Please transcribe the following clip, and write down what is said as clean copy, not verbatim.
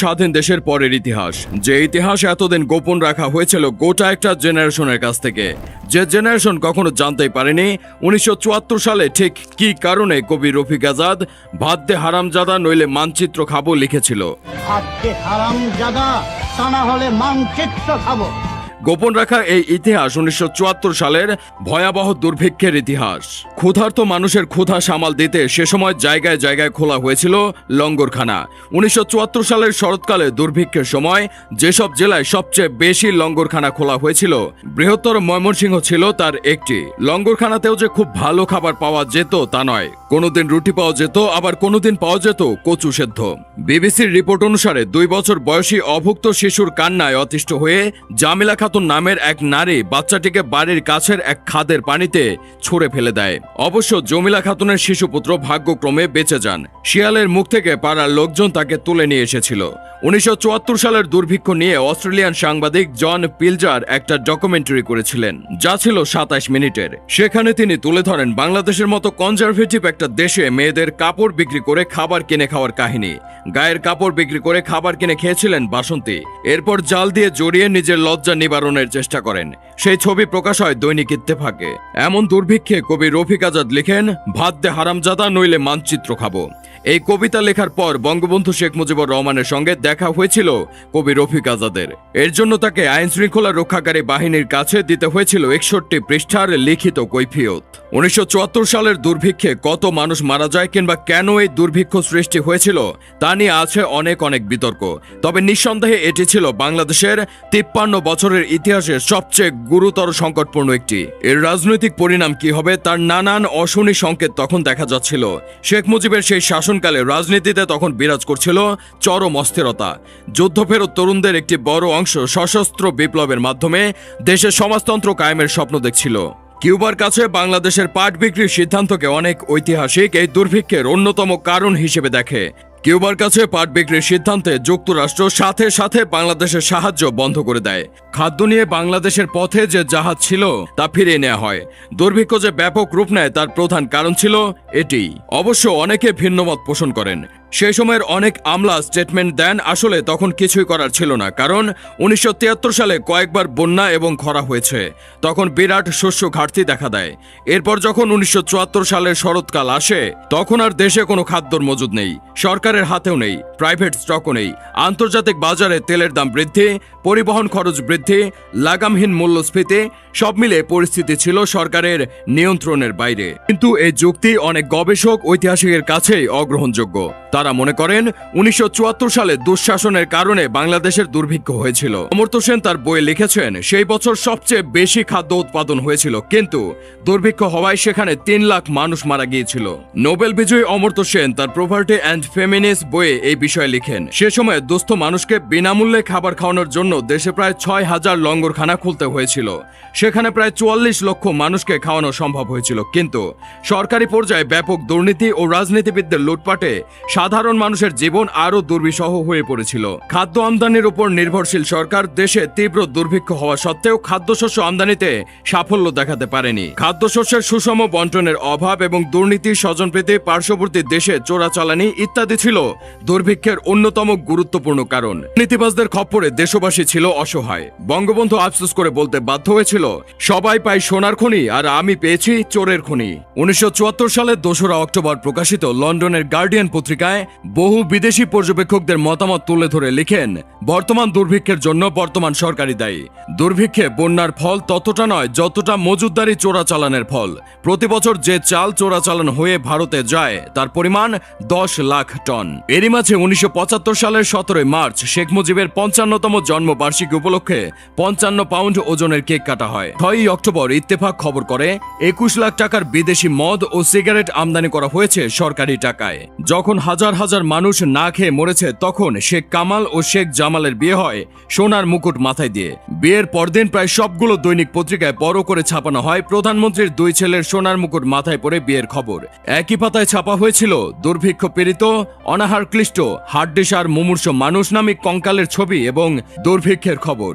স্বাধীন দেশের পরের ইতিহাস, যে ইতিহাস এতদিন গোপন রাখা হয়েছিল গোটা একটা জেনারেশনের কাছ থেকে, যে জেনারেশন কখনো জানতেই পারেনি 1974 সালে ঠিক কি কারণে কবি রফিক আজাদ ভাত দে হারামজাদা নইলে মানচিত্র খাবো লিখেছিল। ভাত দে হারামজাদা, তা না হলে মানচিত্র খাবো। গোপন রাখা এই ইতিহাস 1974 সালের ভয়াবহ দুর্ভিক্ষের ইতিহাস। ক্ষুধার্ত মানুষের ক্ষুধা সামাল দিতে সে সময় জায়গায় জায়গায় খোলা হয়েছিল লঙ্গরখানা। 1974 সালের শরৎকালে দুর্ভিক্ষের সময় যেসব জেলায় সবচেয়ে বেশি লঙ্গরখানা খোলা হয়েছিল, বৃহত্তর ময়মনসিংহ ছিল তার একটি। লঙ্গরখানাতেও যে খুব ভালো খাবার পাওয়া যেত তা নয়, কোনোদিন রুটি পাওয়া যেত, আবার কোনোদিন পাওয়া যেত কচু সেদ্ধ। বিবিসির রিপোর্ট অনুসারে 2 বছর বয়সী অভুক্ত শিশুর কান্নায় অতিষ্ঠ হয়ে জামিলা খাতুন নামের এক নারী বাচ্চাটিকে বাড়ির কাছের এক খাদের পানিতে ছুঁড়ে ফেলে দেয়। অবশ্য জমিলা খাতুনের শিশুপুত্র ভাগ্যক্রমে বেঁচে যান। শিয়ালের মুখ থেকে পাড়ার লোকজন তাকে তুলে নিয়ে এসেছিল। 1974 সালের দুর্ভিক্ষ নিয়ে অস্ট্রেলিয়ান সাংবাদিক জন পিলজার একটা ডকুমেন্টারি করেছিলেন, যা ছিল 27 মিনিটের। সেখানে তিনি তুলে ধরেন বাংলাদেশের মতো কনজারভেটিভ একটা দেশে মেয়েদের কাপড় বিক্রি করে খাবার কিনে খাওয়ার কাহিনী। গায়ের কাপড় বিক্রি করে খাবার কিনে খেয়েছিলেন বাসন্তী। এরপর জাল দিয়ে জড়িয়ে নিজের লজ্জা নিবারণের চেষ্টা করেন। সেই ছবি প্রকাশ হয় দৈনিক ইত্তেফাকে। এমন দুর্ভিক্ষে কবি রফিক আজাদ লিখেন, ভাত দে হারামজাদা নইলে মানচিত্র খাবো। এই কবিতা লেখার পর বঙ্গবন্ধু শেখ মুজিবুর রহমানের সঙ্গে দেখা হয়েছিল কবি রফিক আজাদের। এর জন্য তাকে আইন শৃঙ্খলা রক্ষাকারী বাহিনীর কাছে দিতে হয়েছিল 61 পৃষ্ঠার লিখিত কৈফিয়ত। 1974 সালের দুর্ভিক্ষে কত মানুষ মারা যায় কিংবা কেন এই দুর্ভিক্ষ সৃষ্টি হয়েছিল তা নিয়ে আছে অনেক বিতর্ক। তবে নিঃসন্দেহে এটি ছিল বাংলাদেশের 53 বছরের ইতিহাসের সবচেয়ে গুরুতর সংকটপূর্ণ একটি। এর রাজনৈতিক পরিণাম কি হবে তার নানান অশনি সংকেত তখন দেখা যাচ্ছিল। শেখ মুজিবের সেই শাসনকালে রাজনীতিতে তখন বিরাজ করছিল চরম অস্থিরতা। যুদ্ধফেরত তরুণদের একটি বড় অংশ সশস্ত্র বিপ্লবের মাধ্যমে দেশের সমাজতন্ত্র কায়েমের স্বপ্ন দেখছিল। কিউবার কাছে বাংলাদেশের পাট বিক্রির সিদ্ধান্তকে অনেক ঐতিহাসিক এই দুর্ভিক্ষের অন্যতম কারণ হিসেবে দেখে। কিউবার কাছে পাট বিক্রির সিদ্ধান্তে যুক্তরাষ্ট্র সাথে সাথে বাংলাদেশের সাহায্য বন্ধ করে দেয়। খাদ্য নিয়ে বাংলাদেশের পথে যে জাহাজ ছিল তা ফিরিয়ে নেওয়া হয়। দুর্ভিক্ষ যে ব্যাপক রূপ নেয় তার প্রধান কারণ ছিল এটি। অবশ্য অনেকে ভিন্নমত পোষণ করেন। সেই সময়ের অনেক আমলা স্টেটমেন্ট দেন আসলে তখন কিছুই করার ছিল না, কারণ 1973 সালে কয়েকবার বন্যা এবং খরা হয়েছে। তখন বিরাট শস্য ঘাটতি দেখা দেয়। এরপর যখন 1974 সালের শরৎকাল আসে তখন আর দেশে কোনো খাদ্যর মজুদ নেই, সরকারের হাতেও নেই, প্রাইভেট স্টকও নেই। আন্তর্জাতিক বাজারে তেলের দাম বৃদ্ধি, পরিবহন খরচ বৃদ্ধি, লাগামহীন মূল্যস্ফীতি, সব মিলে পরিস্থিতি ছিল সরকারের নিয়ন্ত্রণের বাইরে। কিন্তু এই যুক্তি অনেক গবেষক ঐতিহাসিকের কাছেই অগ্রহণযোগ্য। তারা মনে করেন 1974 সালে দুঃশাসনের কারণে বাংলাদেশের দুর্ভিক্ষ হয়েছিল। অমর্ত্য সেন তার বইয়ে লিখেছেন, সেই বছর সবচেয়ে বেশি খাদ্য উৎপাদন হয়েছিল, কিন্তু দুর্ভিক্ষ হওয়ায় সেখানে 3 লাখ মানুষ মারা গিয়েছিল। নোবেল বিজয়ী অমর্ত্য সেন তার প্রপার্টি অ্যান্ড ফেমিনিস্ট বইয়ে এই বিষয়ে লিখেন, সে সময় দুস্থ মানুষকে বিনামূল্যে খাবার খাওয়ানোর জন্য দেশে প্রায় 6000 লঙ্গরখানা খুলতে হয়েছিল। সেখানে প্রায় 44 লক্ষ মানুষকে খাওয়ানো সম্ভব হয়েছিল। কিন্তু সরকারি পর্যায়ে ব্যাপক দুর্নীতি ও রাজনীতিবিদদের লুটপাটে সাধারণ মানুষের জীবন আরও দুর্বিষহ হয়ে পড়েছিল। খাদ্য আমদানির উপর নির্ভরশীল সরকার দেশে তীব্র দুর্ভিক্ষ হওয়া সত্ত্বেও খাদ্যশস্য আমদানিতে সাফল্য দেখাতে পারেনি। খাদ্যশস্যের সুষম বন্টনের অভাব এবং দুর্নীতি, স্বজনপ্রীতি, পার্শ্ববর্তী দেশে চোরাচালানি ইত্যাদি ছিল দুর্ভিক্ষের অন্যতম গুরুত্বপূর্ণ কারণ। নীতিবাজদের খপ্পরে দেশবাসী ছিল অসহায়। বঙ্গবন্ধু আফসোস করে বলতে বাধ্য হয়েছিল, সবাই পায় সোনার খনি আর আমি পেয়েছি চোরের খনি। 1974 সালের 2রা অক্টোবর প্রকাশিত লন্ডনের গার্ডিয়ান পত্রিকায় বহু বিদেশি পর্যবেক্ষকদের মতামত তুলে ধরে লিখেন, বর্তমান দুর্ভিক্ষের জন্য বর্তমান সরকারই দায়ী। দুর্ভিক্ষে বন্যার ফল ততটা নয় যতটা মজুদদারি চোরাচালানের ফল। প্রতি বছর যে চাল চোরাচালান হয়ে ভারতে যায় তার পরিমাণ 10 লাখ টন। এরই মাঝে 1975 সালের 17 মার্চ শেখ মুজিবের 55তম জন্মবার্ষিকী উপলক্ষে 55 পাউন্ড ওজনের কেক কাটা হয়। 6 অক্টোবর ইত্তেফাক খবর করে 21 লাখ টাকার বিদেশি মদ ও সিগারেট আমদানি করা হয়েছে সরকারি টাকায়। যখন হাজার হাজার মানুষ না খেয়ে মরেছে তখন শেখ কামাল ও শেখ জামালের বিয়ে হয় সোনার মুকুট মাথায় দিয়ে। বিয়ের পরদিন প্রায় সবগুলো দৈনিক পত্রিকায় বড় করে ছাপানো হয় প্রধানমন্ত্রীর 2 ছেলের সোনার মুকুট মাথায় পরে বিয়ের খবর। একই পাতায় ছাপা হয়েছিল দুর্ভিক্ষ পীড়িত, অনাহার ক্লিষ্ট, হাড্ডিসার মুমূর্ষু মানুষ নামে কঙ্কালের ছবি এবং দুর্ভিক্ষের খবর।